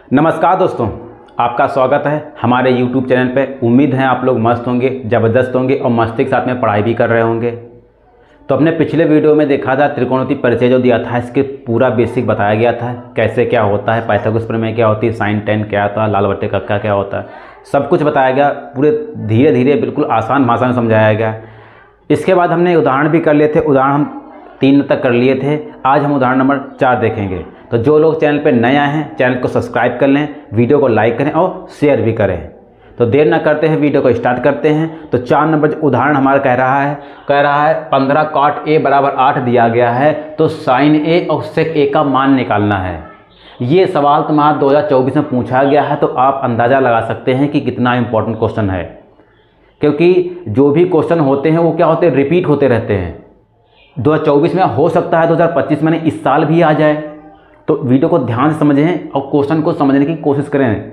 नमस्कार दोस्तों, आपका स्वागत है हमारे YouTube चैनल पे। उम्मीद है आप लोग मस्त होंगे, ज़बरदस्त होंगे और मस्ती के साथ में पढ़ाई भी कर रहे होंगे। तो अपने पिछले वीडियो में देखा था त्रिकोणमिति परिचय जो दिया था, इसके पूरा बेसिक बताया गया था, कैसे क्या होता है, पाइथागोरस प्रमेय क्या होती है, साइन टेन क्या होता है, लाल बट्टे कक्का क्या होता है, सब कुछ बताया गया। पूरे धीरे धीरे बिल्कुल आसान भाषा में समझाया गया। इसके बाद हमने उदाहरण भी कर लिए थे, उदाहरण हम 3 तक कर लिए थे। आज हम उदाहरण नंबर 4 देखेंगे। तो जो लोग चैनल पर नए आए हैं, चैनल को सब्सक्राइब कर लें, वीडियो को लाइक करें और शेयर भी करें। तो देर ना करते हैं, वीडियो को स्टार्ट करते हैं। तो 4 नंबर उदाहरण हमारा कह रहा है 15 cot a बराबर 8 दिया गया है, तो साइन a और सेक a का मान निकालना है। ये सवाल तुम्हारा 2024 में पूछा गया है, तो आप अंदाज़ा लगा सकते हैं कि कितना इंपॉर्टेंट क्वेश्चन है, क्योंकि जो भी क्वेश्चन होते हैं वो क्या होते हैं, रिपीट होते रहते हैं। 2024 में हो सकता है 2025 में इस साल भी आ जाए। तो वीडियो को ध्यान से समझें और क्वेश्चन को समझने की कोशिश करें।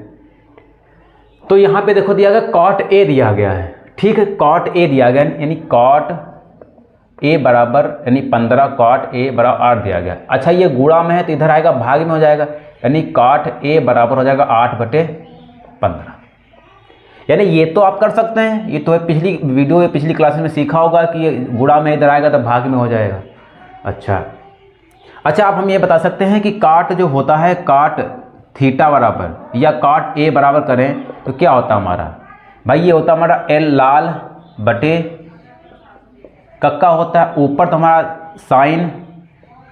तो यहाँ पे देखो दिया गया cot a दिया गया है, ठीक है। cot a दिया गया यानी cot a बराबर यानी 15 cot a बराबर 8 दिया गया। अच्छा, ये गुणा में है तो इधर आएगा भाग में हो जाएगा, यानी cot a बराबर हो जाएगा 8/15। यानी ये तो आप कर सकते हैं, ये तो है पिछली वीडियो पिछली क्लास में सीखा होगा कि ये गुणा में इधर आएगा तो भाग में हो जाएगा। अच्छा, अब हम ये बता सकते हैं कि काट जो होता है, काट थीटा बराबर या काट ए बराबर करें तो क्या होता है हमारा भाई, ये होता है हमारा एल लाल बटे कक्का होता है। ऊपर तो हमारा साइन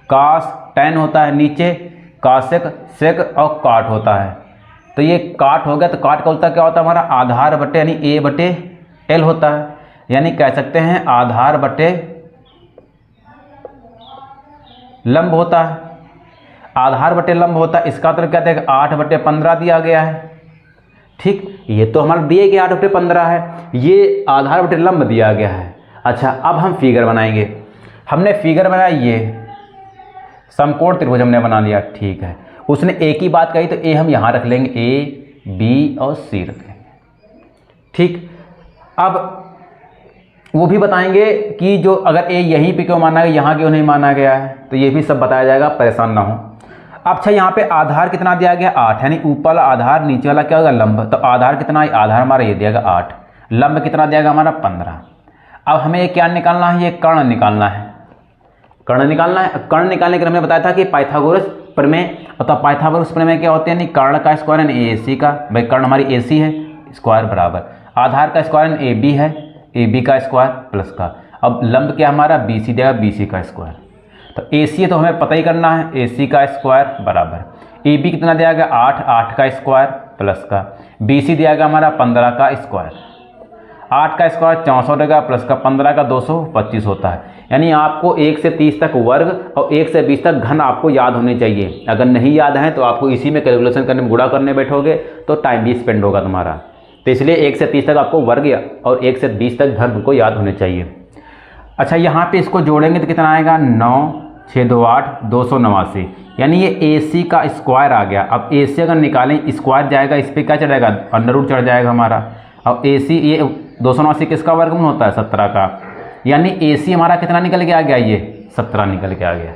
कास टेन होता है, नीचे कासेक सेक और काट होता है। तो ये काट हो गया, तो काट का उल्टा क्या होता है हमारा आधार बटे यानी ए बटे एल होता है। यानी कह सकते हैं आधार बटे लंब होता है, आधार बटे लंब होता है। इसका मतलब क्या है 8/15 दिया गया है, ठीक। ये तो हमारा दिए गया 8/15 है, ये आधार बटे लंब दिया गया है। अच्छा, अब हम फिगर बनाएंगे। हमने फिगर बनाया, ये समकोण त्रिभुज हमने बना लिया, ठीक है। उसने ए की बात कही तो ए हम यहाँ रख लेंगे, ए बी और सी रख लेंगे, ठीक। अब वो भी बताएंगे कि जो अगर ए यहीं पे क्यों माना गया, यहाँ क्यों नहीं माना गया है, तो ये भी सब बताया जाएगा, परेशान ना हो। अब अच्छा, यहाँ पे आधार कितना दिया गया 8, यानी ऊपर वाला आधार नीचे वाला क्या होगा लंब। तो आधार कितना है, आधार हमारा ये दिया गया 8, लंब कितना दिया गया हमारा 15। अब हमें ये क्या निकालना है, ये कर्ण निकालना है, कर्ण निकालना है। कर्ण निकालने के लिए हमने बताया था कि पाइथागोरस प्रमेय, तो पाइथागोरस प्रमेय क्या होते हैं, यानी कर्ण का स्क्वायर यानी ए सी का, भाई कर्ण हमारी ए सी है, स्क्वायर बराबर आधार का स्क्वायर ए बी है, ए बी का स्क्वायर प्लस का। अब लंब क्या हमारा बी सी देगा, बी सी का स्क्वायर। तो ए सी तो हमें पता ही करना है, ए सी का स्क्वायर बराबर ए बी कितना दिया गया 8 का स्क्वायर प्लस का, बी सी दिया गया हमारा 15 का स्क्वायर। 8 का स्क्वायर 64 देगा प्लस का 15 का 225 होता है। यानी आपको 1 से 30 तक वर्ग और 1 से 20 तक घन आपको याद होने चाहिए। अगर नहीं याद है तो आपको इसी में कैलकुलेशन करने में गुणा करने बैठोगे तो टाइम भी स्पेंड होगा तुम्हारा। तो इसलिए 1 से 30 तक आपको वर्ग और 1 से 20 तक घन को याद होने चाहिए। अच्छा, यहाँ पे इसको जोड़ेंगे तो कितना आएगा 9 6 2 8 289, यानी ये ए सी का स्क्वायर आ गया। अब ए सी अगर निकालें, स्क्वायर जाएगा, इस पर क्या चढ़ेगा अंडर रूट चढ़ जाएगा हमारा। अब ए सी ये 289 किसका वर्गमूल होता है 17 का, यानी ए सी हमारा कितना निकल के आ गया, ये 17 निकल के आ गया।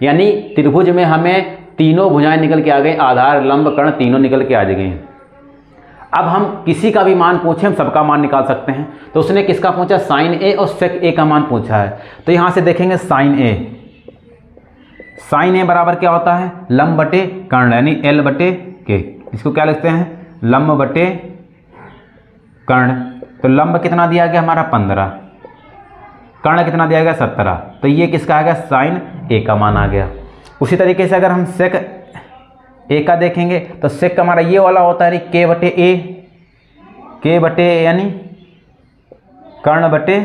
यानी त्रिभुज में हमें तीनों भुजाएं निकल के आ गई, आधार लंब कर्ण तीनों निकल के आ गए। अब हम किसी का भी मान पूछें, हम सबका मान निकाल सकते हैं। तो उसने किसका पूछा, साइन ए और सेक ए का मान पूछा है। तो यहाँ से देखेंगे साइन ए बराबर क्या होता है लंब बटे कर्ण, यानी एल बटे के। इसको क्या लिखते हैं, लंब बटे कर्ण। तो लंब कितना दिया गया हमारा 15, कर्ण कितना दिया गया 17। तो ये किसका आ गया, साइन ए का मान आ गया। उसी तरीके से अगर हम सेक ए का देखेंगे तो सेक हमारा ये वाला होता है के बटे ए यानी कर्ण बटे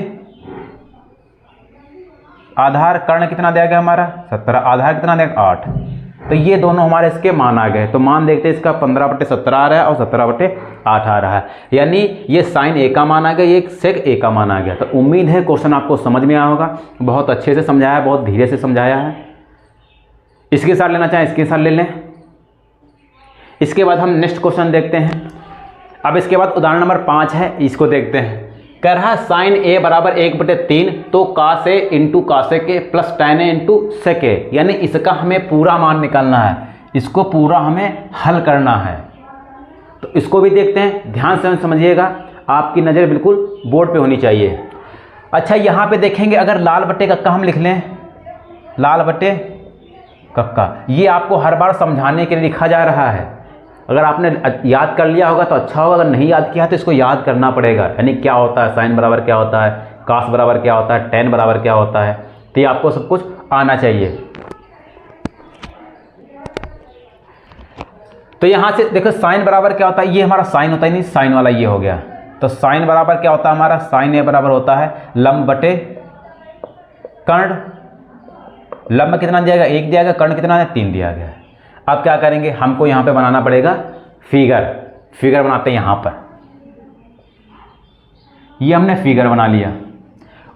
आधार। कर्ण कितना दिया गया हमारा 17, आधार कितना दिया गया 8। तो ये दोनों हमारे इसके मान आ गए। तो मान देखते हैं, इसका 15/17 आ रहा है और 17/8 आ रहा है, यानी ये साइन ए का मान आ गया, ये सेक ए का मान आ गया। तो उम्मीद है क्वेश्चन आपको समझ में आया होगा। बहुत अच्छे से समझाया है, बहुत धीरे से समझाया है। इसके साथ लेना चाहें इसके साथ ले लें। इसके बाद हम नेक्स्ट क्वेश्चन देखते हैं। अब इसके बाद उदाहरण नंबर 5 है, इसको देखते हैं। कह रहा है साइन ए बराबर 1/3, तो कास ए इंटू कासेक ए प्लस tan ए इंटू सेक ए, यानी इसका हमें पूरा मान निकालना है। इसको पूरा हमें हल करना है। तो इसको भी देखते हैं, ध्यान से समझिएगा, आपकी नज़र बिल्कुल बोर्ड पे होनी चाहिए। अच्छा, यहाँ पे देखेंगे अगर लाल बट्टे कक्का हम लिख लें, लाल बट्टे कक्का, ये आपको हर बार समझाने के लिए लिखा जा रहा है। अगर आपने याद कर लिया होगा तो अच्छा होगा, अगर नहीं याद किया तो इसको याद करना पड़ेगा। यानी क्या होता है साइन बराबर क्या होता है, कास बराबर क्या होता है, टेन बराबर क्या होता है, तो ये आपको सब कुछ आना चाहिए। तो यहाँ से देखो साइन बराबर क्या होता है, ये हमारा साइन होता है, नहीं साइन वाला ये हो गया। तो साइन बराबर क्या होता है हमारा, साइन ए बराबर होता है लंब बटे कर्ण। लंब कितना दिया गया, 1 दिया गया, कर्ण कितना है, 3 दिया गया है। अब क्या करेंगे, हमको यहाँ पे बनाना पड़ेगा फिगर बनाते हैं यहाँ पर। ये हमने फिगर बना लिया।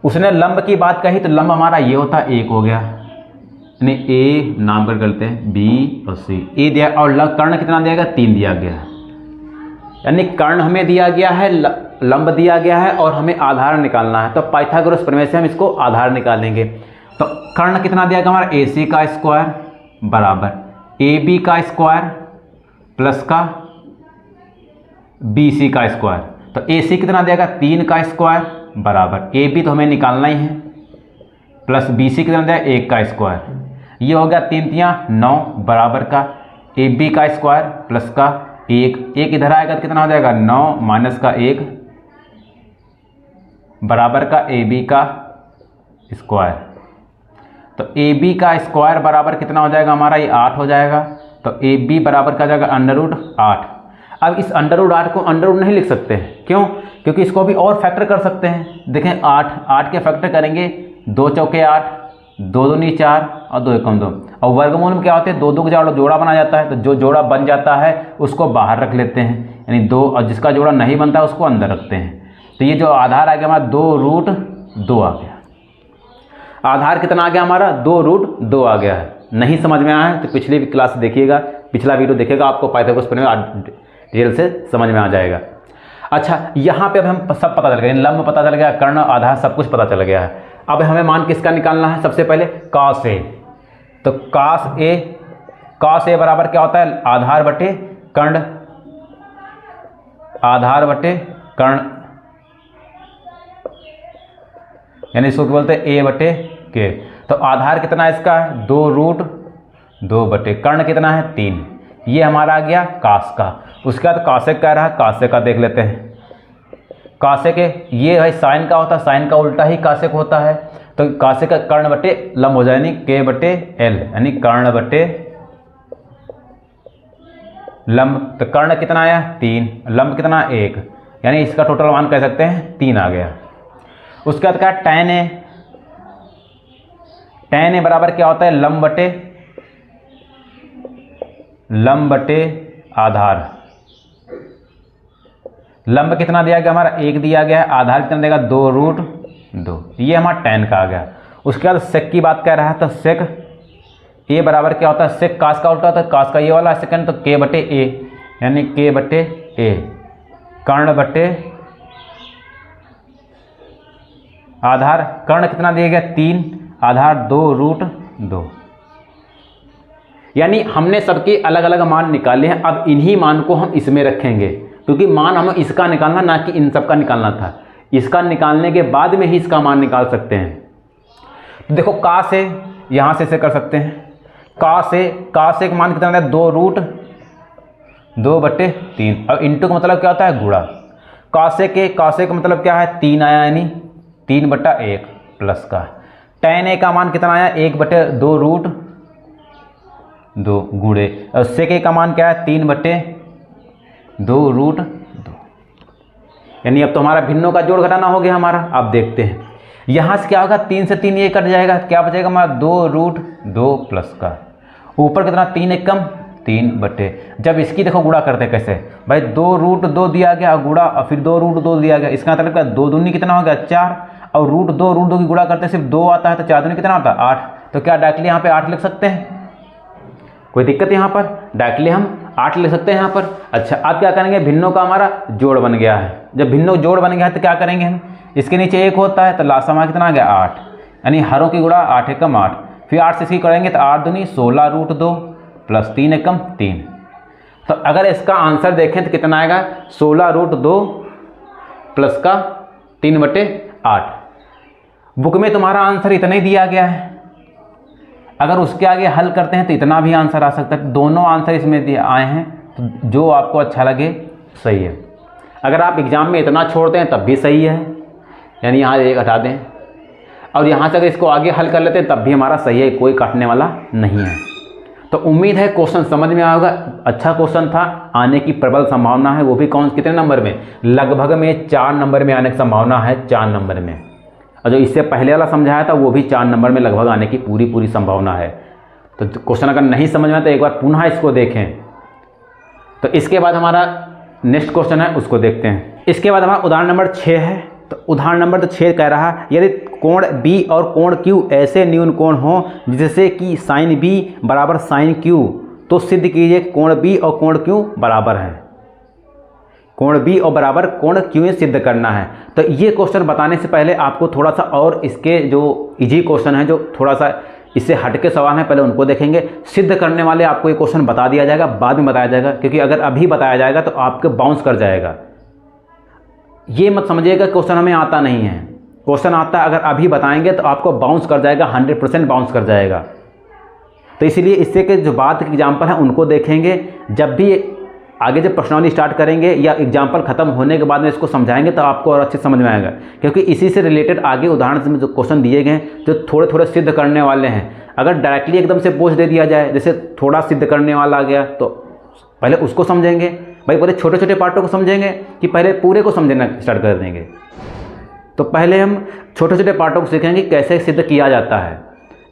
उसने लंब की बात कही तो लंब हमारा ये होता है 1 हो गया, यानी ए नाम करते हैं, बी और सी, ए दिया, और कर्ण कितना दिया गया, 3 दिया गया। यानी कर्ण हमें दिया गया है, लंब दिया गया है, और हमें आधार निकालना है। तो पाइथागोरस प्रमेय से हम इसको आधार निकालेंगे। तो कर्ण कितना दिया गया हमारा, ए सी का स्क्वायर बराबर ए बी का स्क्वायर प्लस का बी सी का स्क्वायर। तो ए सी कितना दिया गया, 3 का स्क्वायर बराबर ए बी तो हमें निकालना ही है, प्लस बी सी कितना दिया, 1 का स्क्वायर। ये हो गया 3 3 9 बराबर का ए बी का स्क्वायर प्लस का 1 इधर आएगा तो कितना हो जाएगा, 9 माइनस का 1 बराबर का ए बी का स्क्वायर। तो ए बी का स्क्वायर बराबर कितना हो जाएगा हमारा, ये 8 हो जाएगा। तो ए बी बराबर का जाएगा √8। अब इस √8 को √, नहीं लिख सकते हैं, क्यों, क्योंकि इसको भी और फैक्टर कर सकते हैं। देखें 8 के फैक्टर करेंगे, 2 चौके 8, 2 दूनी 4 और 2 एकम 2। और वर्गमूल में क्या होते हैं, 2 2 का जोड़ा बना जाता है। तो जो जोड़ा बन जाता है उसको बाहर रख लेते हैं, यानी 2, और जिसका जोड़ा नहीं बनता है उसको अंदर रखते हैं। तो ये जो आधार आ गया हमारा 2√2 आ गया। आधार कितना आ गया हमारा, 2√2 आ गया है। नहीं समझ में आया है तो पिछली क्लास देखिएगा, पिछला वीडियो देखिएगा, आपको पाइथागोरस प्रमेय डिटेल से समझ में आ जाएगा। अच्छा, यहाँ पे अब हम सब पता चल गया, लंब पता चल गया, कर्ण आधार सब कुछ पता चल गया है। अब हमें मान किसका निकालना है, सबसे पहले cos A। तो cos A बराबर क्या होता है, आधार बटे कर्ण, आधार बटे कर्ण, यानी इसको बोलते हैं A बटे K। तो आधार कितना है इसका है, 2√2 बटे कर्ण कितना है, 3। ये हमारा आ गया कास का। उसके बाद कासेक कह रहा है, कासेक का देख लेते हैं। कासेक ये है साइन का होता है, साइन का उल्टा ही कासेक होता है। तो कासेक का कर्ण बटे लंब हो जाए, यानी K बटे L, यानी कर्ण बटे लंब। तो कर्ण कितना आया, 3, लंब कितना 1, यानी इसका टोटल मान कह सकते हैं 3 आ गया। उसके बाद क्या, tan A बराबर क्या होता है, लंब बटे आधार। लंब कितना दिया गया हमारा, 1 दिया गया है, आधार कितना देगा, 2√2। ये हमारा tan का आ गया। उसके बाद सेक की बात कर रहा है, तो सेक A बराबर क्या होता है, सेक कास का उल्टा होता है, कास का ये वाला सेकंड, तो K बटे A, यानी K बटे A, कर्ण बटे आधार। कर्ण कितना दिया गया, 3, आधार 2√2। यानी हमने सबके अलग अलग मान निकाले हैं। अब इन्हीं मान को हम इसमें रखेंगे, क्योंकि मान हमें इसका निकालना, ना कि इन सब का निकालना था। इसका निकालने के बाद में ही इसका मान निकाल सकते हैं। तो देखो कास है, यहाँ से कर सकते हैं। कास का मान कितना है, 2√2 बटे 3, और इंटू का मतलब क्या होता है, गुणा। कासे का मतलब क्या है, 3 आया, यानी 3 बटा 1 प्लस का। tan A का मान कितना आया, 1 बटे 2√2 गुणे, और sec A का मान क्या है, 3 बटे 2√2। यानी अब तो हमारा भिन्नों का जोड़ घटाना हो गया हमारा। अब देखते हैं यहाँ से क्या होगा, 3 से 3 ये कट जाएगा, क्या बचेगा हमारा, 2√2 प्लस का, ऊपर कितना 3 1 कम 3 बटे। जब इसकी देखो गुणा करते कैसे भाई, 2√2 दिया गया गुणा, और फिर 2√2 दिया गया, इसका मतलब क्या, 2 दूनी कितना हो गया 4, और √2 की गुणा करते सिर्फ 2 आता है, तो 4 दूनी कितना आता है 8। तो क्या डायरेक्टली यहाँ पे 8 लिख सकते हैं, कोई दिक्कत है यहाँ पर, डायरेक्टली हम 8 लिख सकते हैं यहाँ पर। अच्छा, अब क्या करेंगे, भिन्नों का हमारा जोड़ बन गया है। जब भिन्नों जोड़ बन गया है तो क्या करेंगे हम, इसके नीचे 1 होता है, तो लास्ट हमारा कितना आ गया 8, यानी हरों की गुणा 8 एकम 8, फिर 8 से इसकी करेंगे तो 8 दूनी 16√2 प्लस 3 एकम 3। तो अगर इसका आंसर देखें तो कितना आएगा, 16√2 प्लस का 3/8। बुक में तुम्हारा आंसर इतना ही दिया गया है, अगर उसके आगे हल करते हैं तो इतना भी आंसर आ सकता है। दोनों आंसर इसमें दिए आए हैं, तो जो आपको अच्छा लगे सही है। अगर आप एग्ज़ाम में इतना छोड़ते हैं तब भी सही है, यानी यहाँ 1 हटा दें और यहाँ से अगर इसको आगे हल कर लेते हैं तब भी हमारा सही है, कोई काटने वाला नहीं है। तो उम्मीद है क्वेश्चन समझ में आएगा। अच्छा क्वेश्चन था, आने की प्रबल संभावना है, वो भी कौन कितने नंबर में, लगभग में 4 नंबर में आने की संभावना है, 4 नंबर में। और जो इससे पहले वाला समझाया था वो भी 4 नंबर में लगभग आने की पूरी संभावना है। तो क्वेश्चन अगर नहीं समझ में आए तो एक बार पुनः इसको देखें। तो इसके बाद हमारा नेक्स्ट क्वेश्चन है, उसको देखते हैं। इसके बाद हमारा उदाहरण नंबर 6 है। तो उदाहरण नंबर 6 कह रहा है, यदि कोण B और कोण Q ऐसे न्यून कोण हों जिससे कि साइन B बराबर साइन Q, तो सिद्ध कीजिए कोण B और कोण Q बराबर है। कोण B और बराबर कोण Q सिद्ध करना है। तो ये क्वेश्चन बताने से पहले आपको थोड़ा सा और इसके जो इजी क्वेश्चन है, जो थोड़ा सा इससे हट के सवाल हैं, पहले उनको देखेंगे। सिद्ध करने वाले आपको ये क्वेश्चन बता दिया जाएगा, बाद में बताया जाएगा, क्योंकि अगर अभी बताया जाएगा तो आपके बाउंस कर जाएगा। ये मत समझिएगा क्वेश्चन हमें आता नहीं है, क्वेश्चन आता है, अगर अभी बताएंगे तो आपको बाउंस कर जाएगा, 100% बाउंस कर जाएगा। तो इसीलिए इससे के जो बात के एग्जाम्पल हैं उनको देखेंगे। जब भी आगे जब प्रश्नावली स्टार्ट करेंगे या एग्जाम्पल खत्म होने के बाद में इसको समझाएंगे तो आपको और अच्छे समझ में आएगा, क्योंकि इसी से रिलेटेड आगे उदाहरण में जो क्वेश्चन दिए गए हैं जो थोड़े थोड़े सिद्ध करने वाले हैं। अगर डायरेक्टली एकदम से बोझ दे दिया जाए, जैसे थोड़ा सिद्ध करने वाला आ गया, तो पहले उसको समझेंगे भाई, पहले छोटे छोटे पार्टों को समझेंगे कि पहले पूरे को समझना स्टार्ट कर देंगे। तो पहले हम छोटे छोटे पार्टों को सीखेंगे कैसे सिद्ध किया जाता है,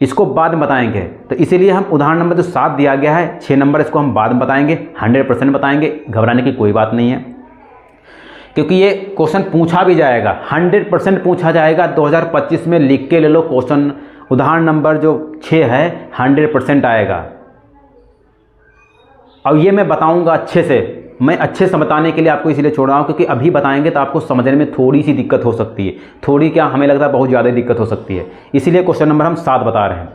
इसको बाद में बताएंगे। तो इसीलिए हम उदाहरण नंबर जो 7 दिया गया है, 6 नंबर, इसको हम बाद में बताएंगे, 100% बताएंगे, घबराने की कोई बात नहीं है, क्योंकि ये क्वेश्चन पूछा भी जाएगा, 100% पूछा जाएगा। 2025 में लिख के ले लो क्वेश्चन, उदाहरण नंबर जो 6 है 100% आएगा। और ये मैं बताऊंगा अच्छे से, मैं अच्छे से बताने के लिए आपको इसीलिए छोड़ रहा हूँ, क्योंकि अभी बताएंगे तो आपको समझने में थोड़ी सी दिक्कत हो सकती है, थोड़ी क्या हमें लगता है बहुत ज़्यादा दिक्कत हो सकती है, इसीलिए क्वेश्चन नंबर हम 7 बता रहे हैं।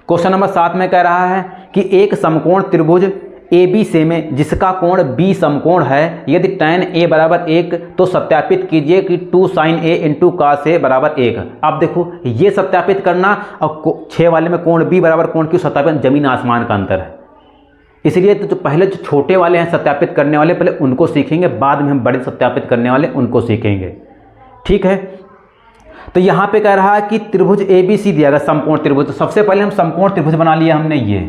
क्वेश्चन नंबर 7 में कह रहा है कि एक समकोण त्रिभुज ABC में जिसका कोण B समकोण है, यदि tan A बराबर 1 तो सत्यापित कीजिए कि 2 sin A × cos A बराबर 1। अब देखो ये सत्यापित करना और 6 वाले में कोण B बराबर कोण Q सत्यापित, जमीन आसमान का अंतर है। इसलिए तो पहले जो छोटे वाले हैं सत्यापित करने वाले, पहले उनको सीखेंगे, बाद में हम बड़े सत्यापित करने वाले उनको सीखेंगे, ठीक है। तो यहाँ पे कह रहा है कि त्रिभुज ABC दिया गया, समकोण त्रिभुज। तो सबसे पहले हम समकोण त्रिभुज बना लिया हमने, ये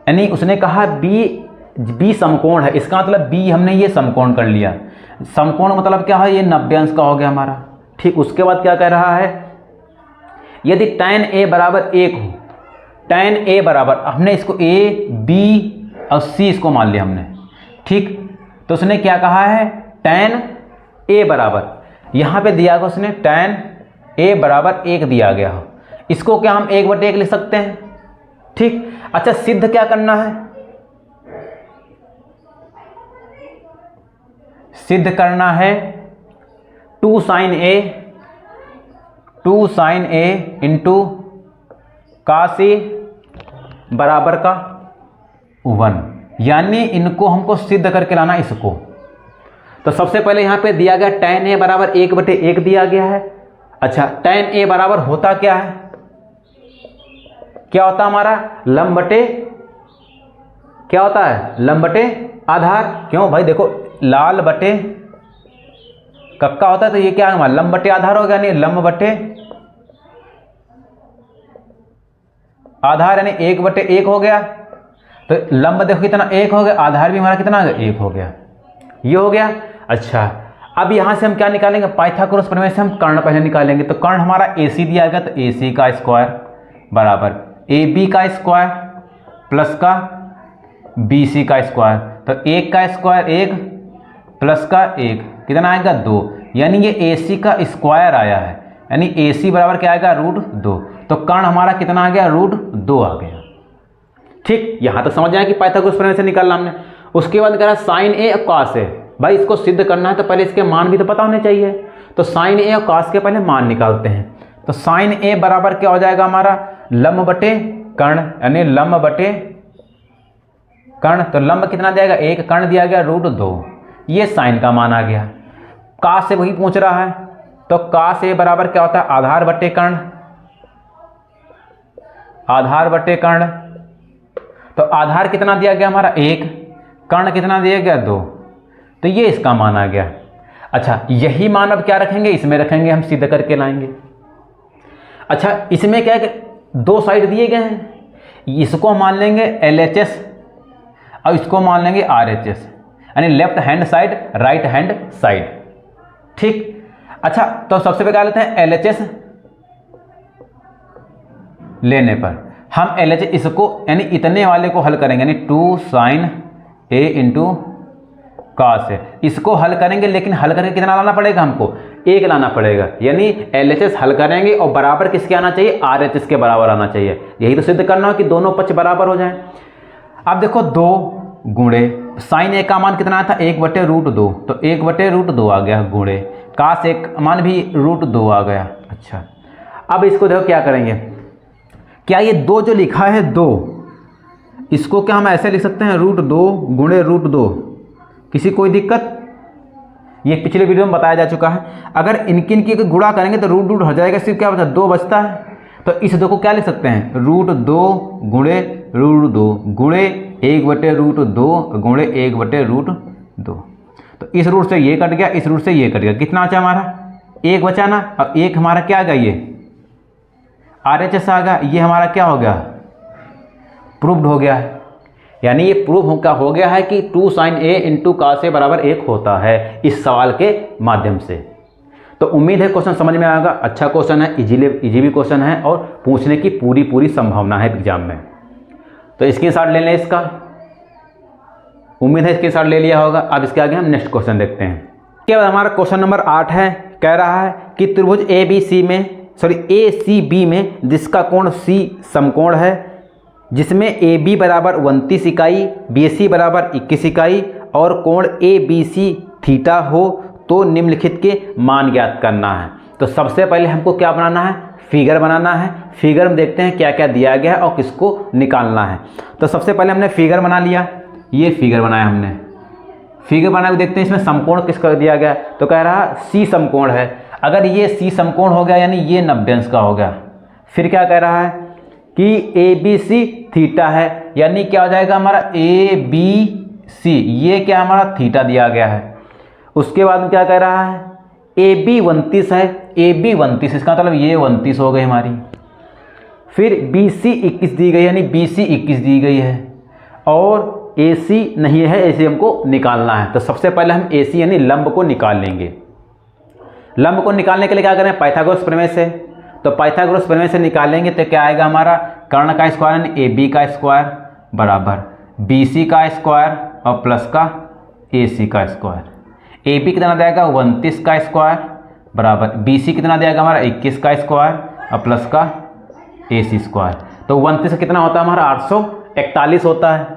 यानी उसने कहा B समकोण है, इसका मतलब B हमने ये समकोण कर लिया। समकोण मतलब क्या है, ये 90 अंश का हो गया हमारा, ठीक। उसके बाद क्या कह रहा है, यदि tan A बराबर 1 हो, tan A बराबर, हमने इसको A B और C इसको मान लिया हमने, ठीक। तो उसने क्या कहा है, tan A बराबर, यहाँ पे दिया गया उसने tan A बराबर 1 दिया गया हो, इसको क्या हम 1/1 लिख सकते हैं, ठीक। अच्छा, सिद्ध क्या करना है, सिद्ध करना है 2 sin A × cos A बराबर का 1, यानी इनको हमको सिद्ध करके लाना इसको। तो सबसे पहले यहाँ पे दिया गया tan A बराबर 1/1 दिया गया है। अच्छा, tan A बराबर होता क्या है, क्या होता हमारा, लंब बटे, क्या होता है, लंब बटे आधार। क्यों भाई, देखो लाल बटे कक्का होता है, तो ये क्या है हमारा लंब बटे आधार हो गया, नहीं लंब बटे आधार, यानी 1/1 हो गया। तो लंब देखो कितना 1 हो गया, आधार भी हमारा कितना आ गया, 1 हो गया, ये हो गया। अच्छा, अब यहां से हम क्या निकालेंगे, पाइथागोरस प्रमेय से हम कर्ण पहले निकालेंगे। तो कर्ण हमारा AC दिया गया, तो AC का स्क्वायर बराबर AB का स्क्वायर प्लस का BC का स्क्वायर। तो 1 का स्क्वायर 1 प्लस का 1 कितना आएगा, 2, यानी ये AC का स्क्वायर आया है, यानी AC बराबर क्या आएगा, √2। तो कर्ण हमारा कितना आ गया, √2 आ गया, ठीक। यहां तक समझ आया कि पाइथागोरस प्रमेय से निकालना हमने। उसके बाद कह रहा sin A और cos A, भाई इसको सिद्ध करना है तो पहले इसके मान भी तो पता होने चाहिए। तो sin A और cos के पहले मान निकालते हैं। तो sin A बराबर क्या हो जाएगा हमारा, लंब बटे कर्ण यानी लंब बटे कर्ण। तो लंब कितना दिया गया, 1, कर्ण दिया गया √2। ये साइन का मान आ गया। काश से वही पूछ रहा है, तो काश से बराबर क्या होता है, आधार बटे कर्ण, आधार बटे कर्ण। तो आधार कितना दिया गया हमारा 1, कर्ण कितना दिया गया 2, तो ये इसका मान आ गया। अच्छा, यही मान अब क्या रखेंगे, इसमें रखेंगे, हम सीधे करके लाएंगे। अच्छा, इसमें क्या है कि 2 साइड दिए गए हैं, इसको मान लेंगे LHS और इसको मान लेंगे RHS, यानी left hand side, right hand side. ठीक। अच्छा, तो सबसे पहले क्या लेते हैं, LHS लेने पर हम LHS इसको यानी इतने वाले को हल करेंगे, यानी 2 sin A into cos A, इसको हल करेंगे। लेकिन हल करके कितना लाना पड़ेगा हमको, 1 लाना पड़ेगा। यानी LHS हल करेंगे और बराबर किसके आना चाहिए, RHS के बराबर आना चाहिए। यही तो सिद्ध करना हो कि दोनों पक्ष बराबर हो जाएं। अब देखो 2 गुणे साइन A का मान कितना आया था, 1/√2, तो 1/√2 आ गया, गुणे cos A का मान भी √2 आ गया। अच्छा, अब इसको देखो क्या करेंगे, क्या ये 2 जो लिखा है 2, इसको क्या हम ऐसे लिख सकते हैं, √2 गुणे √2, किसी कोई दिक्कत? ये पिछले वीडियो में बताया जा चुका है। अगर इनकी गुणा करेंगे तो √2 हो जाएगा, सिर्फ क्या बचा, 2 बचता है। तो इस 2 को क्या लिख सकते हैं, √2 गुणे √2 गुणे 1/√2 गुणे 1/√2। तो इस रूट से ये कट गया, इस रूट से ये कट गया, कितना बचा हमारा, 1 बचा ना। और 1 हमारा क्या आ गया, ये RHS आ गया। ये हमारा क्या हो गया, प्रूव्ड हो गया है। यानी ये प्रूव हो गया है कि 2 sin A into cos A बराबर 1 होता है, इस सवाल के माध्यम से। तो उम्मीद है क्वेश्चन समझ में आएगा। अच्छा क्वेश्चन है, इजी भी क्वेश्चन है और पूछने की पूरी संभावना है एग्जाम में। तो स्क्रीनशॉट ले लें इसका, उम्मीद है स्क्रीनशॉट ले लिया होगा। अब इसके आगे हम नेक्स्ट क्वेश्चन देखते हैं। इसके बाद हमारा क्वेश्चन नंबर 8 है, कह रहा है कि त्रिभुज ACB में जिसका कोण C समकोण है, जिसमें AB बराबर 29 इकाई, BC बराबर 21 इकाई और कोण ABC थीटा हो, तो निम्नलिखित के मान ज्ञात करना है। तो सबसे पहले हमको क्या बनाना है, फिगर बनाना है। फिगर में देखते हैं क्या क्या दिया गया है और किसको निकालना है। तो सबसे पहले हमने फिगर बना लिया, ये फिगर बनाया हमने। फिगर बना के देखते हैं इसमें समकोण किसका दिया गया, तो कह रहा C समकोण है। अगर ये C समकोण हो गया यानी ये 90 अंश का हो गया। फिर क्या कह रहा है कि ABC थीटा है, यानी क्या हो जाएगा हमारा ABC, ये क्या हमारा थीटा दिया गया है। उसके बाद में क्या कह रहा है, AB 29 है, AB 29, इसका मतलब ये 29 हो गई हमारी। फिर BC 21 दी गई, यानी BC 21 दी गई है और AC नहीं है, ऐसे हमको निकालना है। तो सबसे पहले हम AC यानी लंब को निकाल लेंगे। लंब को निकालने के लिए क्या करें, पाइथागोरस प्रमेय से। तो पाइथागोरस प्रमेय से निकालेंगे तो क्या आएगा हमारा, कर्ण का स्क्वायर यानी AB का स्क्वायर बराबर BC का स्क्वायर और प्लस का AC का स्क्वायर। AB कितना देगा 29 का स्क्वायर बराबर BC कितना देगा हमारा 21 का स्क्वायर और प्लस का AC स्क्वायर। तो 29 कितना होता है हमारा 841 होता है,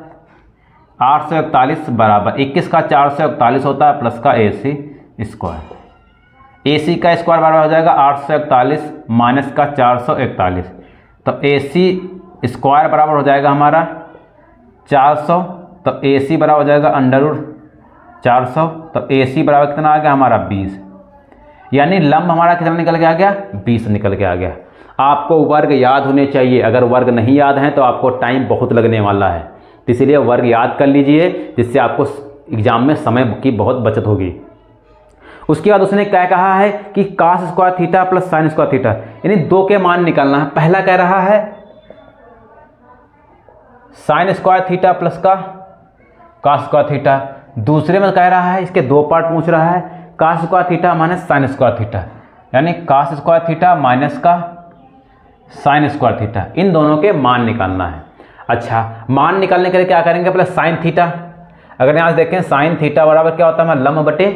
841 बराबर 21 का 441 होता है प्लस का AC स्क्वायर। AC का स्क्वायर बराबर हो जाएगा 841 माइनस का 441, तो AC स्क्वायर बराबर हो जाएगा हमारा 400, तो AC बराबर हो जाएगा √400, तो AC बराबर कितना आ गया हमारा 20। यानी लंब हमारा कितना निकल के आ गया, 20 निकल के आ गया। आपको वर्ग याद होने चाहिए, अगर वर्ग नहीं याद हैं तो आपको टाइम बहुत लगने वाला है, तो इसीलिए वर्ग याद कर लीजिए, जिससे आपको एग्जाम में समय की बहुत बचत होगी। उसके बाद उसने क्या कहा है कि cos square theta plus sine square theta, यानी 2 के मान निकालना है। पहला कह रहा है साइन स्क्वायर थीटा प्लस का cos स्क्वायर थीटा, दूसरे में कह रहा है, इसके 2 पार्ट पूछ रहा है, cos square theta minus sine square theta, यानी cos स्क्वायर थीटा माइनस का साइन स्क्वायर थीटा, इन दोनों के मान निकालना है। अच्छा, मान निकालने के लिए क्या करेंगे, पहले साइन थीटा। अगर यहाँ से देखें साइन थीटा बराबर क्या होता है हमारा लंब बटे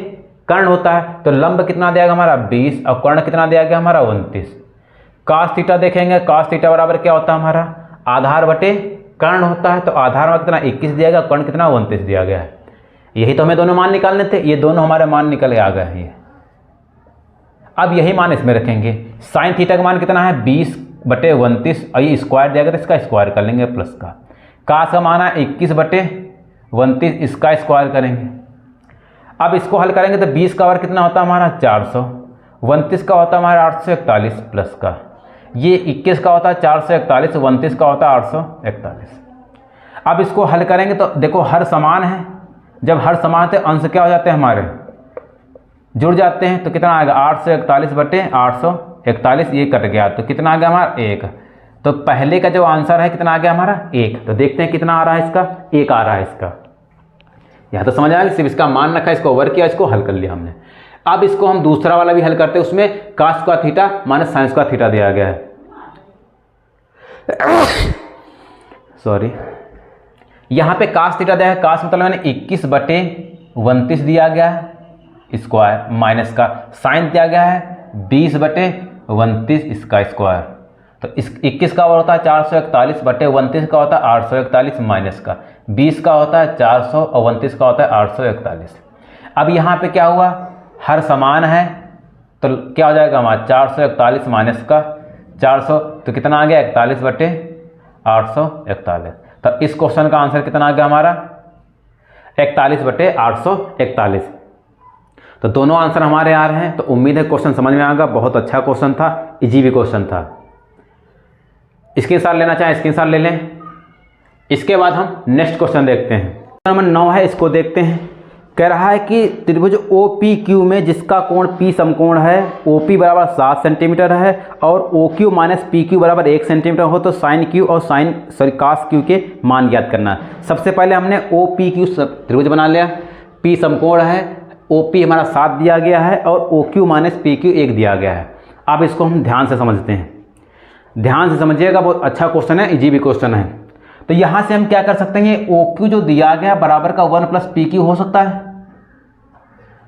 कर्ण होता है। तो लंब कितना दिया गया हमारा 20 और कर्ण कितना दिया गया हमारा 29। cos थीटा देखेंगे, cos थीटा बराबर क्या होता है हमारा आधार बटे कर्ण होता है। तो आधार में कितना 21 दिया गया, कर्ण कितना 29 दिया गया है। यही तो हमें दोनों मान निकालने थे, ये दोनों हमारे मान निकल आ गए हैं। ये अब यही मान इसमें रखेंगे। साइन थीटा का मान कितना है 20 21/29 और ये स्क्वायर दिया गया तो इसका स्क्वायर कर लेंगे प्लस का सम आना 21/29 इसका स्क्वायर करेंगे। अब इसको हल करेंगे तो 20 का वर्ग कितना होता है हमारा 400, 29 का होता है हमारा 841 प्लस का ये 21 का होता है 441, 29 का होता है 841। अब इसको हल करेंगे तो देखो हर समान है, जब हर समान थे अंश क्या हो जाते हैं हमारे जुड़ जाते हैं, तो कितना आएगा 841/841, ये कट गया तो कितना आ गया हमारा 1। तो पहले का जो आंसर है कितना आ गया हमारा 1। तो देखते हैं कितना आ रहा है इसका, 1 आ रहा है इसका। यहाँ तो समझ आया, सिर्फ इसका मान रखा, इसको ओवर किया, इसको हल कर लिया हमने। अब इसको हम दूसरा वाला भी हल करते हैं, उसमें cos square theta minus sin square theta दिया गया है। सॉरी, यहाँ पे cos थीटा दिया है, cos मतलब मैंने 21/29 दिया गया है स्क्वायर माइनस का sin दिया गया है 20/29 इसका स्क्वायर। तो इस 21 का होता है 441/29 का होता है 841 माइनस का 20 का होता है 400 और 29 का होता है 841। अब यहाँ पे क्या हुआ, हर समान है तो क्या हो जाएगा हमारा 441 माइनस का 400 तो कितना आ गया 41/841। तो इस क्वेश्चन का आंसर कितना आ गया हमारा 41/841। तो दोनों आंसर हमारे आ रहे हैं। तो उम्मीद है क्वेश्चन समझ में आएगा, बहुत अच्छा क्वेश्चन था, इजी भी क्वेश्चन था। स्क्रीनशॉट लेना चाहें स्क्रीनशॉट ले लें। इसके बाद हम नेक्स्ट क्वेश्चन देखते हैं, नंबर 9 है, इसको देखते हैं। कह रहा है कि त्रिभुज OPQ में जिसका कोण P समकोण है, OP बराबर 7 सेंटीमीटर है और OQ माइनस PQ बराबर 1 सेंटीमीटर हो तो sin Q और cos Q के मान ज्ञात करना है। सबसे पहले हमने OPQ त्रिभुज बना लिया, P समकोण है, OP हमारा 7 दिया गया है और OQ माइनस PQ 1 दिया गया है। अब इसको हम ध्यान से समझते हैं, ध्यान से समझिएगा, बहुत अच्छा क्वेश्चन है, इजी भी क्वेश्चन है। तो यहाँ से हम क्या कर सकते हैं, OQ जो दिया गया बराबर का 1 प्लस PQ हो सकता है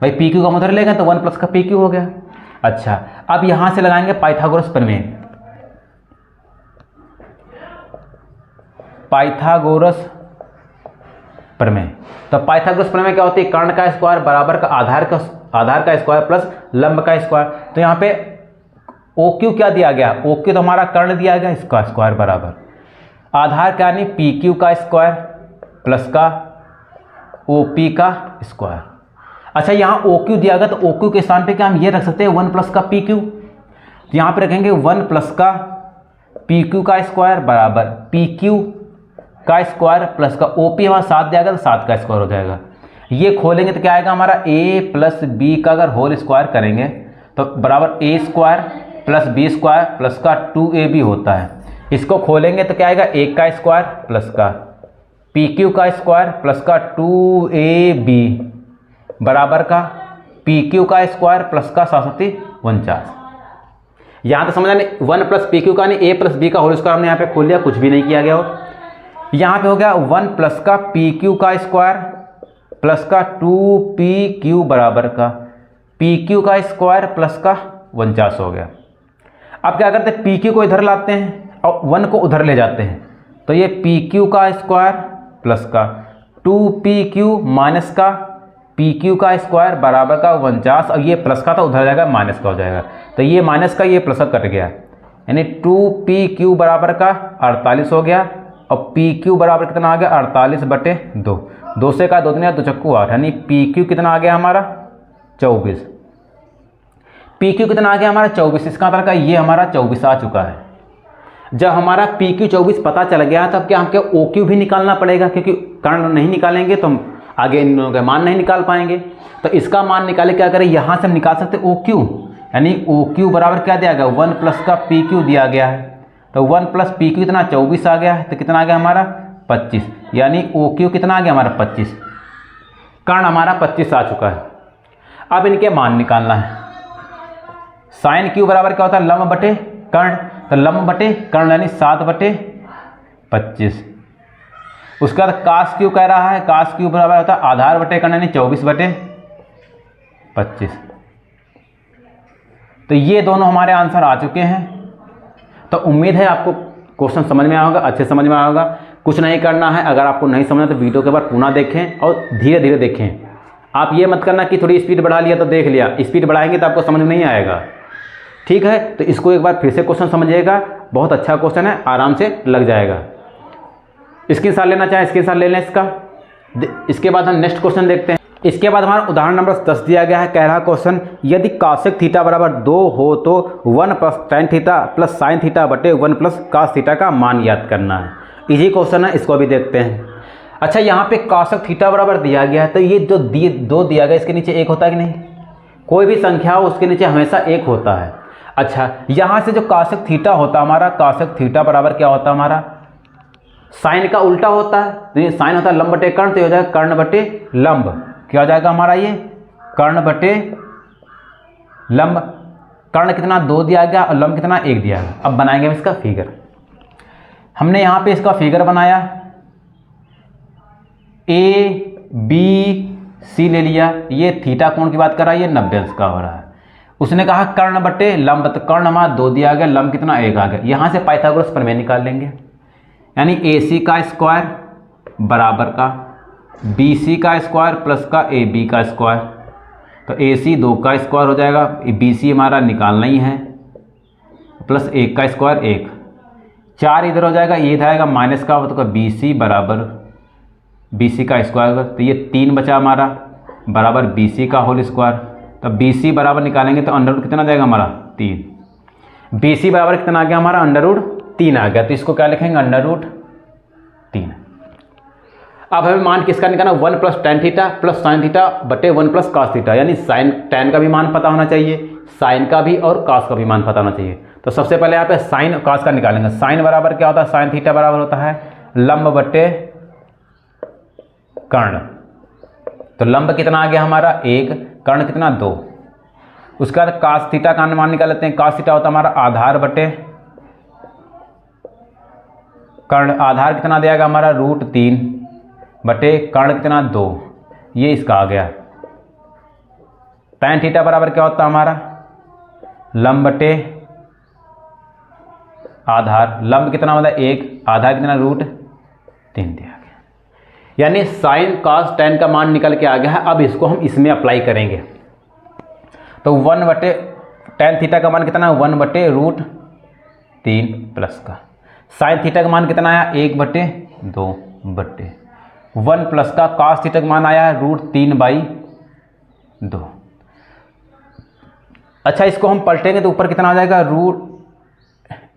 भाई, PQ का उधर लेगा तो 1 प्लस का PQ हो गया। अच्छा, अब यहाँ से लगाएंगे पाइथागोरस प्रमेय। पाइथागोरस प्रमेय, तो पाइथागोरस प्रमेय क्या होती है, कर्ण का स्क्वायर बराबर का आधार का स्क्वायर प्लस लंब का स्क्वायर। तो यहाँ पे OQ क्या दिया गया, OQ तो हमारा कर्ण दिया गया, इसका स्क्वायर बराबर आधार क्या नहीं PQ का स्क्वायर प्लस का OP का स्क्वायर। अच्छा, यहाँ OQ दिया गया तो OQ के स्थान पे क्या हम ये रख सकते हैं 1 प्लस का PQ। तो यहाँ पे रखेंगे 1 प्लस का PQ का स्क्वायर बराबर PQ का स्क्वायर प्लस का OP हमारा 7 दिया गया तो 7 का स्क्वायर हो जाएगा। ये खोलेंगे तो क्या आएगा हमारा A प्लस B का अगर होल स्क्वायर करेंगे तो बराबर A square plus B square plus का 2AB होता है। इसको खोलेंगे तो क्या आएगा 1 का स्क्वायर प्लस का PQ का स्क्वायर प्लस का 2AB बराबर का PQ का स्क्वायर प्लस का 749। यहाँ तो समझा नहीं 1 प्लस PQ का नहीं A प्लस B का होल स्क्वायर हमने यहाँ पे खोल लिया, कुछ भी नहीं किया गया। और यहाँ पे हो गया 1 प्लस का PQ का स्क्वायर प्लस का 2PQ बराबर का PQ का स्क्वायर प्लस का 49 हो गया। अब क्या करते हैं, PQ को इधर लाते हैं और 1 को उधर ले जाते हैं, तो ये PQ का स्क्वायर प्लस का 2PQ माइनस का PQ का स्क्वायर बराबर का 49 और ये प्लस का तो उधर जाएगा माइनस का हो जाएगा। तो ये माइनस का ये प्लस का कट गया, यानी 2PQ बराबर का 48 हो गया और PQ बराबर कितना आ गया 48/2। 2 से का 2 दूनी 2 चक्कू 8, यानी PQ कितना आ गया हमारा 24। PQ कितना आ गया हमारा 24, इसका मतलब का ये हमारा 24 आ चुका है। जब हमारा PQ 24 पता चल गया तब क्या हमको OQ भी निकालना पड़ेगा, क्योंकि कर्ण नहीं निकालेंगे तो हम आगे इन दोनों का मान नहीं निकाल पाएंगे। तो इसका मान निकाले क्या करें, यहाँ से हम निकाल सकते OQ, यानी OQ बराबर क्या दिया गया 1 प्लस का PQ दिया गया है। तो 1 प्लस PQ कितना 24 आ गया है, तो कितना आ गया हमारा 25, यानी OQ कितना आ गया हमारा 25। कर्ण हमारा 25 आ चुका है। अब इनके मान निकालना है। साइन Q बराबर क्या होता है लंब बटे कर्ण, तो लंब बटे कर्ण यानी 7/25। उसके बाद cos Q कह रहा है, cos Q बराबर होता है आधार बटे कर्ण यानी 24/25। तो ये दोनों हमारे आंसर आ चुके हैं। तो उम्मीद है आपको क्वेश्चन समझ में आया होगा, अच्छे समझ में आया होगा। कुछ नहीं करना है, अगर आपको नहीं समझना तो वीडियो के बाद पुनः देखें और धीरे धीरे देखें। आप ये मत करना कि थोड़ी स्पीड बढ़ा लिया तो देख लिया, स्पीड बढ़ाएंगे तो आपको समझ में नहीं आएगा। ठीक है, तो इसको एक बार फिर से क्वेश्चन समझिएगा। बहुत अच्छा क्वेश्चन है, आराम से लग जाएगा। स्क्रीनशॉट लेना चाहें स्क्रीनशॉट ले लें इसका। इसके बाद हम नेक्स्ट क्वेश्चन देखते हैं। इसके बाद हमारा उदाहरण नंबर 10 दिया गया है। कह रहा क्वेश्चन, यदि कासेक थीटा बराबर 2 हो तो 1 plus tan theta plus sine theta बटे 1 प्लस कास थीटा का मान याद करना है। इजी क्वेश्चन है, इसको भी देखते हैं। अच्छा, यहाँ पे कासेक थीटा बराबर दिया गया है, तो ये जो दो दिया गया इसके नीचे एक होता है कि नहीं? कोई भी संख्या हो उसके नीचे हमेशा एक होता है। अच्छा, यहाँ से जो कासेक थीटा होता है हमारा, कासेक थीटा बराबर क्या होता है हमारा? साइन का उल्टा होता है। तो ये साइन होता है लंब बटे कर्ण, तो हो जाएगा कर्ण बटे लंब। क्या हो जाएगा हमारा? ये कर्ण बटे लंब। कर्ण कितना 2 दिया गया और लंब कितना 1 दिया गया। अब बनाएंगे हम इसका फिगर। हमने यहाँ पे इसका फिगर बनाया, ABC ले लिया। ये थीटा कोण की बात कर रहा है, ये 90 अंश का हो रहा है। उसने कहा कर्ण बटे लंब, तो कर्ण हमारा 2 दिया गया, लंब कितना 1 आ गया। यहाँ से पाइथागोरस प्रमेय निकाल लेंगे, यानी AC का स्क्वायर बराबर का BC का स्क्वायर प्लस का AB का स्क्वायर। तो AC 2 का स्क्वायर हो जाएगा, BC हमारा निकालना ही है, प्लस 1 का स्क्वायर 1, 4 इधर हो जाएगा, ये इधर आएगा माइनस का, तो BC बराबर BC का स्क्वायर। तो ये 3 बचा हमारा बराबर BC का होल स्क्वायर। तो BC बराबर निकालेंगे तो अंडर रूट कितना जाएगा हमारा 3। BC बराबर कितना आ गया हमारा? अंडर रूट 3 आ गया। तो इसको क्या लिखेंगे? Under root 3। अब हमें मान किसका निकालना? 1 plus tan theta plus sine theta बटे 1 प्लस कास थीटा, यानी साइन टेन का भी मान पता होना चाहिए, साइन का भी और कास का भी मान पता होना चाहिए। तो सबसे पहले यहाँ पे साइन और कास का निकालेंगे। साइन बराबर क्या होता है? साइन थीटा बराबर होता है लंब बटे कर्ण। तो लंब कितना आ गया हमारा 1, कर्ण कितना 2। उसके बाद कास थीटा का मान निकाल लेते हैं। कास थीटा होता है हमारा आधार बटे कर्ण। आधार कितना दिया हमारा? रूट 3 बटे कर्ण कितना 2, ये इसका आ गया। tan थीटा बराबर क्या होता है हमारा? लंब बटे आधार। लंब कितना होता है 1, आधार कितना रूट 3 दिया गया। यानी साइन कास tan का मान निकल के आ गया है। अब इसको हम इसमें अप्लाई करेंगे। तो 1 बटे tan थीटा का मान कितना है? 1 बटे रूट 3 प्लस का। साइन थीटा का मान कितना आया? 1 बटे 2 बटे 1 प्लस का कास थीटा का मान आया है रूट 3/2। अच्छा, इसको हम पलटेंगे तो ऊपर कितना आ जाएगा? रूट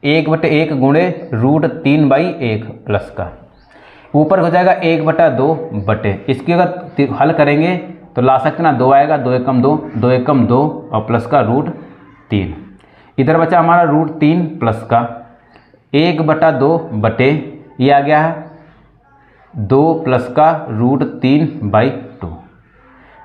1 बटे 1 गुणे रूट 3/1 प्लस का। ऊपर हो जाएगा 1/2 बटे। इसकी अगर हल करेंगे तो लासा कितना 2 आएगा, 2 एकम 2, 2 एकम 2 और प्लस का रूट 3। इधर बचा हमारा रूट 3 प्लस का 1/2 बटे, ये आ गया है 2 प्लस का रूट 3/2।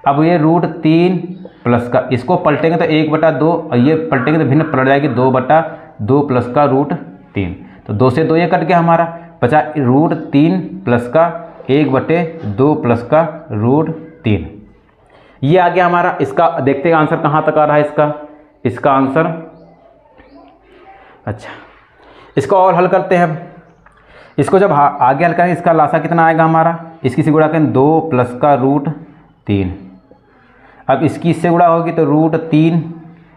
अब ये रूट 3 प्लस का, इसको पलटेंगे तो 1/2 और ये पलटेंगे तो भिन्न पलट जाएगी 2/2 प्लस का रूट 3। तो 2 से 2 ये कट गया हमारा, बचा रूट 3 प्लस का 1/2 प्लस का रूट 3। ये आ गया हमारा। इसका देखते हैं आंसर कहाँ तक आ रहा है इसका आंसर। अच्छा, इसको और हल करते हैं। इसको जब आगे हल करेंगे, इसका लासा कितना आएगा हमारा? इसकी से गुणा करें 2 प्लस का रूट 3। अब इसकी इससे गुणा होगी तो रूट 3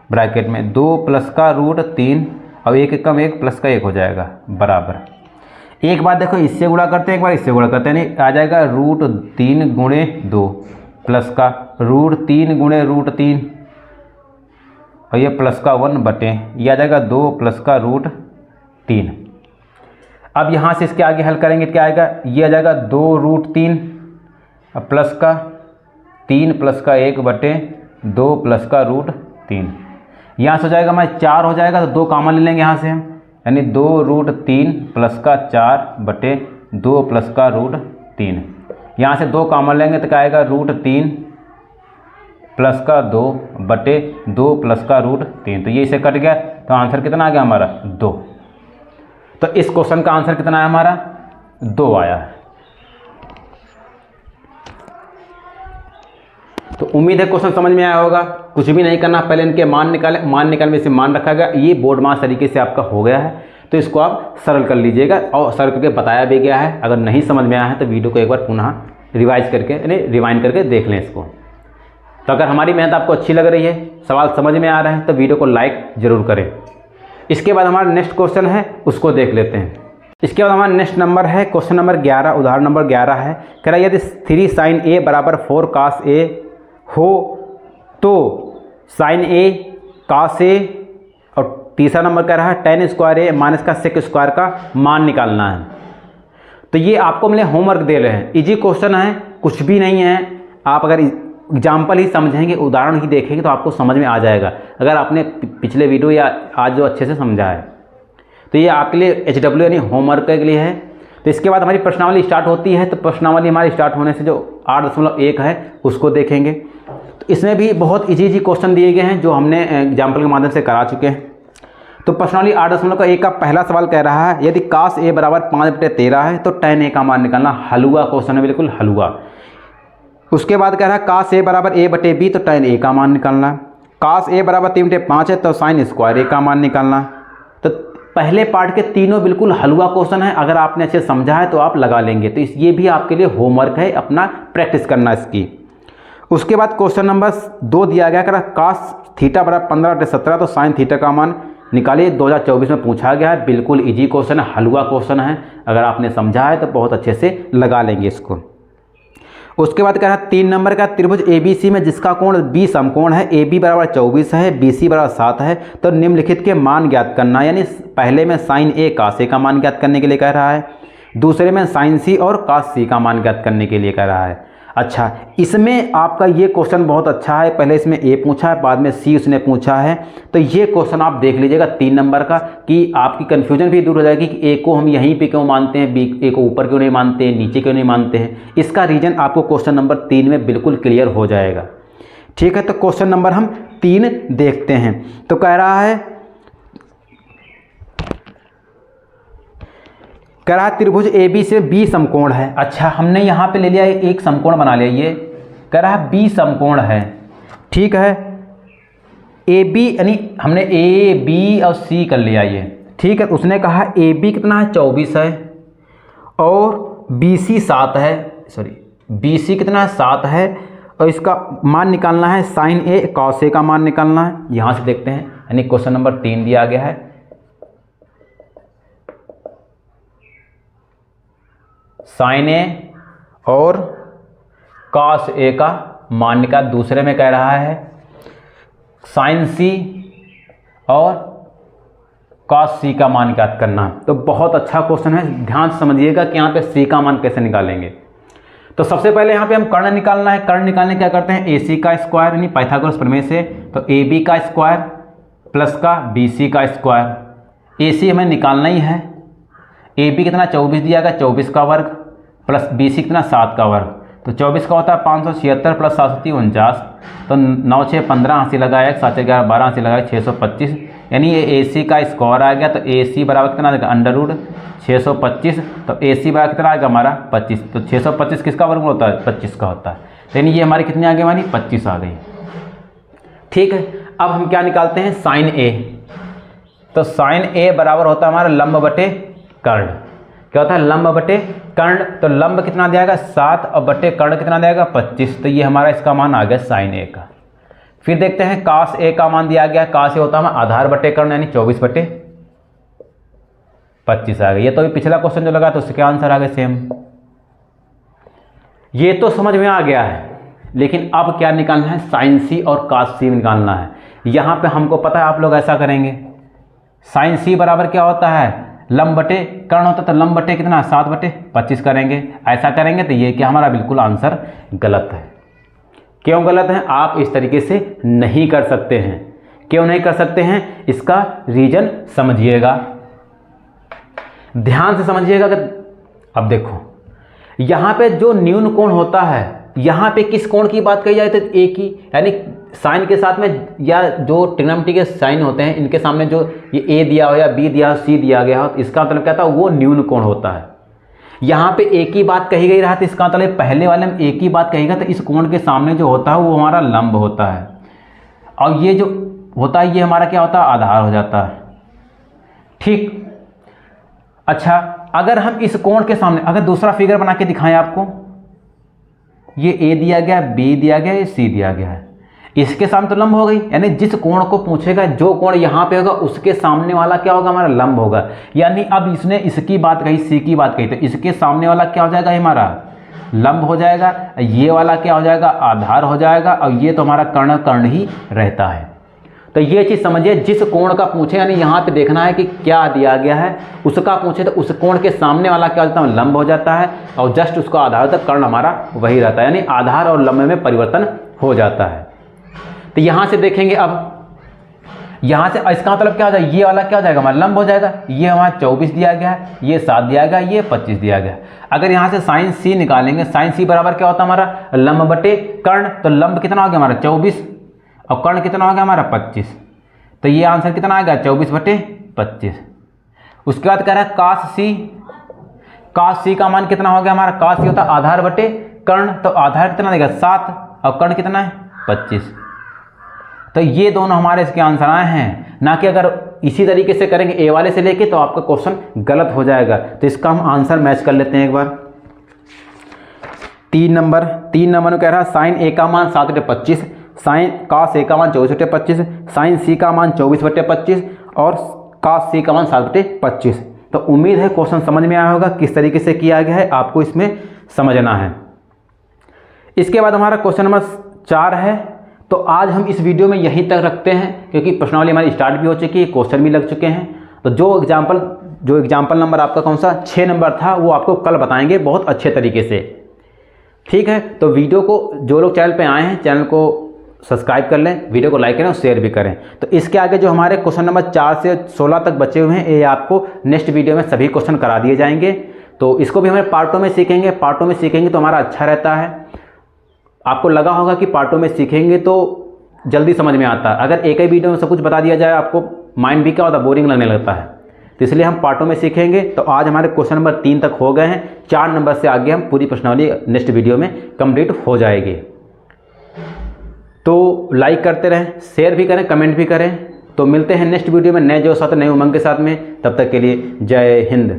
ब्रैकेट में 2 प्लस का रूट 3 और 1 एकम 1 प्लस का 1 हो जाएगा बराबर। एक बार देखो, इससे गुणा करते हैं, एक बार इससे गुणा करते हैं, नहीं आ जाएगा रूट 3 गुणे 2 प्लस का रूट 3 गुणे रूट 3 और ये प्लस का 1 बटे, ये आ जाएगा 2 प्लस का रूट 3। अब यहाँ से इसके आगे हल करेंगे क्या आएगा? ये आ जाएगा 2 रूट 3 प्लस का 3 प्लस का 1 बटे 2 प्लस का रूट 3। यहाँ से हो जाएगा हमारे 4 हो जाएगा, तो 2 कॉमन ले लेंगे यहाँ से हम, यानी 2 रूट 3 प्लस का 4 बटे 2 प्लस का रूट 3। यहाँ से 2 कॉमन लेंगे तो क्या आएगा? रूट 3 प्लस का 2 बटे 2 प्लस का रूट 3। तो ये इसे कट गया, तो आंसर कितना आ गया हमारा? 2। तो इस क्वेश्चन का आंसर कितना है हमारा? 2 आया है। तो उम्मीद है क्वेश्चन समझ में आया होगा। कुछ भी नहीं करना, पहले इनके मान निकालें, मान निकालने से मान रखा गया, ये बोर्ड मास तरीके से आपका हो गया है। तो इसको आप सरल कर लीजिएगा और सरल करके बताया भी गया है। अगर नहीं समझ में आया है तो वीडियो को एक बार पुनः रिवाइज करके यानी रिवाइंड करके देख लें इसको। तो अगर हमारी मेहनत आपको अच्छी लग रही है, सवाल समझ में आ रहा है, तो वीडियो को लाइक ज़रूर करें। इसके बाद हमारा नेक्स्ट क्वेश्चन है, उसको देख लेते हैं। इसके बाद हमारा नेक्स्ट नंबर है क्वेश्चन नंबर 11, उदाहरण नंबर 11 है। कह रहा है यदि 3 sin A बराबर 4 cos A हो तो sin A cos A, और तीसरा नंबर कह रहा है tan स्क्वायर A माइनस का sec स्क्वायर का मान निकालना है। तो ये आपको मिले होमवर्क दे रहे हैं, इजी क्वेश्चन है, कुछ भी नहीं है। आप अगर एग्जाम्पल ही समझेंगे, उदाहरण ही देखेंगे तो आपको समझ में आ जाएगा, अगर आपने पिछले वीडियो या आज जो अच्छे से समझा है। तो ये आपके लिए HW यानी होमवर्क के लिए है। तो इसके बाद हमारी प्रश्नावली स्टार्ट होती है। तो प्रश्नावली हमारी स्टार्ट होने से जो 8.1 है उसको देखेंगे। तो इसमें भी बहुत इजी क्वेश्चन दिए गए हैं जो हमने एग्जाम्पल के माध्यम से करा चुके हैं। तो प्रश्नावली 8.1 का पहला सवाल कह रहा है यदि cos A बराबर 5/13 है तो tan A का मान निकालना। हलवा क्वेश्चन है, बिल्कुल हलवा। उसके बाद कह रहा है cos A बराबर A/B तो tan A का मान निकालना। cos A बराबर 3/5 है तो sin स्क्वायर A का मान निकालना। तो पहले पार्ट के तीनों बिल्कुल हलवा क्वेश्चन है, अगर आपने अच्छे समझा है तो आप लगा लेंगे। तो ये भी आपके लिए होमवर्क है, अपना प्रैक्टिस करना इसकी। उसके बाद क्वेश्चन नंबर 2 दिया गया, कह रहा cos थीटा बराबर 15/17 तो sin थीटा का मान निकालिए। 2024 में पूछा गया है, बिल्कुल इजी क्वेश्चन है, हलवा क्वेश्चन है, अगर आपने समझा है तो बहुत अच्छे से लगा लेंगे इसको। उसके बाद कह रहा है 3 नंबर का त्रिभुज ABC में जिसका कोण B समकोण है, AB बराबर 24 है, BC बराबर 7 है तो निम्नलिखित के मान ज्ञात करना। यानी पहले में sin A cos A का मान ज्ञात करने के लिए कह रहा है, दूसरे में sin C और cos C का मान ज्ञात करने के लिए कह रहा है। अच्छा, इसमें आपका ये क्वेश्चन बहुत अच्छा है, पहले इसमें A पूछा है, बाद में C उसने पूछा है। तो ये क्वेश्चन आप देख लीजिएगा 3 नंबर का, कि आपकी कन्फ्यूजन भी दूर हो जाएगी कि A को हम यहीं पे क्यों मानते हैं, A को ऊपर क्यों नहीं मानते हैं, नीचे क्यों नहीं मानते हैं। इसका रीजन आपको क्वेश्चन नंबर 3 में बिल्कुल क्लियर हो जाएगा। ठीक है, तो क्वेश्चन नंबर हम 3 देखते हैं। तो कह रहा है त्रिभुज AB से B समकोण है। अच्छा, हमने यहाँ पे ले लिया एक समकोण बना लिया, ये कह रहा है B समकोण है। ठीक है, AB यानी हमने A B और C कर लिया ये। ठीक है, उसने कहा AB कितना है 24 है और BC 7 है, सॉरी BC कितना है 7 है, और इसका मान निकालना है sin A cos A का मान निकालना है। यहाँ से देखते हैं, यानी क्वेश्चन नंबर 3 दिया गया है sin A और cos A का मान निकाल। दूसरे में कह रहा है sin C और cos C का मान ज्ञात करना। तो बहुत अच्छा क्वेश्चन है, ध्यान से समझिएगा कि यहाँ पे C का मान कैसे निकालेंगे। तो सबसे पहले यहाँ पे हम कर्ण निकालना है। कर्ण निकालने क्या करते हैं, AC का स्क्वायर यानी पाइथागोरस प्रमेय से, तो AB का स्क्वायर प्लस का BC का स्क्वायर। AC हमें निकालना ही है। AB कितना 24 दिया गया, 24 का वर्ग प्लस BC कितना 7 का वर्ग। तो 24 का होता है 576 प्लस 7 49, तो 9 6 15 हासिल लगाया, 7 11 12 हासिल लगाया 625, यानी ये AC का स्क्वायर आ गया। तो AC बराबर कितना आ जाएगा अंडर रूट 625, तो AC बराबर कितना आएगा हमारा 25। तो 625 किसका वर्ग होता है 25 का होता है, यानी ये हमारी कितनी आ गई, हमारी 25 आ गई। ठीक है, अब हम क्या निकालते हैं sin A। तो sin A बराबर होता है हमारा लंब बटे कर्ण। क्या होता है, लंब बटे कर्ण। तो लंब कितना दिया 7 और बटे कर्ण कितना दिया 25। तो ये हमारा इसका मान आ गया sin A का। फिर देखते हैं cos A का मान दिया गया। cos A होता है आधार बटे कर्ण यानी 24/25 आ गया। ये तो अभी पिछला क्वेश्चन जो लगा तो उसके आंसर आ गए सेम। ये तो समझ में आ गया है, लेकिन अब क्या निकालना है, sin C और cos C निकालना है। यहाँ पे हमको पता है आप लोग ऐसा करेंगे, sin C बराबर क्या होता है लंब बटे कर्ण होता है, तो लंब बटे कितना 7/25 करेंगे। ऐसा करेंगे तो ये क्या हमारा बिल्कुल आंसर गलत है। क्यों गलत है, आप इस तरीके से नहीं कर सकते हैं। क्यों नहीं कर सकते हैं, इसका रीजन समझिएगा, ध्यान से समझिएगा। अब देखो यहाँ पे जो न्यून कोण होता है, यहाँ पे किस कोण की बात कही जाए तो A की, यानी साइन के साथ में या जो ट्रिग्नोमेट्री के साइन होते हैं इनके सामने जो ये A दिया हो या B दिया हो C दिया गया हो, इसका मतलब क्या था, वो न्यून कोण होता है। यहाँ पे A की बात कही गई रहा तो इसका मतलब पहले वाले में A की बात कहेगा तो इस कोण के सामने जो होता है वो हमारा लंब होता है, और ये जो होता है ये हमारा क्या होता है, आधार हो जाता है। ठीक, अच्छा अगर हम इस कोण के सामने अगर दूसरा फिगर बना के दिखाएं आपको, ये A दिया गया, B दिया गया, ये C दिया गया है, इसके सामने तो लंब हो गई, यानी जिस कोण को पूछेगा, जो कोण यहाँ पे होगा उसके सामने वाला क्या होगा, हमारा लंब होगा। यानी अब इसने इसकी बात कही, सी की बात कही, तो इसके सामने वाला क्या हो जाएगा, हमारा लंब हो जाएगा। ये वाला क्या हो जाएगा, आधार हो जाएगा। और ये तो हमारा कर्ण ही रहता है। तो ये चीज़ समझिए, जिस कोण का पूछे, यानी यहाँ पे देखना है कि क्या दिया गया है, उसका पूछे तो उस कोण के सामने वाला क्या हो जाता है, लंब हो जाता है। और जस्ट उसका आधार तक कर्ण हमारा वही रहता है, यानी आधार और लंब में परिवर्तन हो जाता है। तो यहाँ से देखेंगे, अब यहाँ से इसका मतलब क्या हो जाएगा, ये वाला क्या हो जाएगा, हमारा लंब हो जाएगा। ये हमारा 24 दिया गया है, ये 7 दिया गया, ये 25 दिया गया। अगर यहाँ से साइन सी निकालेंगे, साइन सी बराबर क्या होता है हमारा, लंब बटे कर्ण। तो लंब कितना हो गया हमारा 24 और कर्ण कितना हो गया हमारा 25। तो ये आंसर कितना आएगा, 24/25। उसके बाद कह रहा है काश सी, काश सी का मान कितना हो गया हमारा, काश सी होता है आधार बटे कर्ण। तो आधार कितना देगा 7 और कर्ण कितना है 25। तो ये दोनों हमारे इसके आंसर आए हैं। ना कि अगर इसी तरीके से करेंगे ए वाले से लेके तो आपका क्वेश्चन गलत हो जाएगा। तो इसका हम आंसर मैच कर लेते हैं एक बार। 3 नंबर में कह रहा है साइन ए का मान 7/25, साइन कास ए का मान 24/25, साइन सी का मान 24/25 और कास सी का मान 7/25। तो उम्मीद है क्वेश्चन समझ में आया होगा किस तरीके से किया गया है, आपको इसमें समझना है। इसके बाद हमारा क्वेश्चन नंबर 4 है। तो आज हम इस वीडियो में यहीं तक रखते हैं, क्योंकि प्रश्नावली हमारी स्टार्ट भी हो चुकी है, क्वेश्चन भी लग चुके हैं। तो जो एग्जाम्पल नंबर आपका कौन सा 6 नंबर था, वो आपको कल बताएंगे बहुत अच्छे तरीके से। ठीक है, तो वीडियो को जो लोग चैनल पे आए हैं, चैनल को सब्सक्राइब कर लें, वीडियो को लाइक करें और शेयर भी करें। तो इसके आगे जो हमारे क्वेश्चन नंबर 4 से 16 तक बचे हुए हैं, ये आपको नेक्स्ट वीडियो में सभी क्वेश्चन करा दिए जाएंगे। तो इसको भी हमें पार्टों में सीखेंगे तो हमारा अच्छा रहता है। आपको लगा होगा कि पार्टों में सीखेंगे तो जल्दी समझ में आता है। अगर एक ही वीडियो में सब कुछ बता दिया जाए, आपको माइंड भी क्या होता है, बोरिंग लगने लगता है। तो इसलिए हम पार्टों में सीखेंगे। तो आज हमारे क्वेश्चन नंबर 3 तक हो गए हैं। 4 नंबर से आगे हम पूरी प्रश्नावली नेक्स्ट वीडियो में कंप्लीट हो जाएगी। तो लाइक करते रहें, शेयर भी करें, कमेंट भी करें। तो मिलते हैं नेक्स्ट वीडियो में नए जो साथ, नए उमंग के साथ में। तब तक के लिए जय हिंद।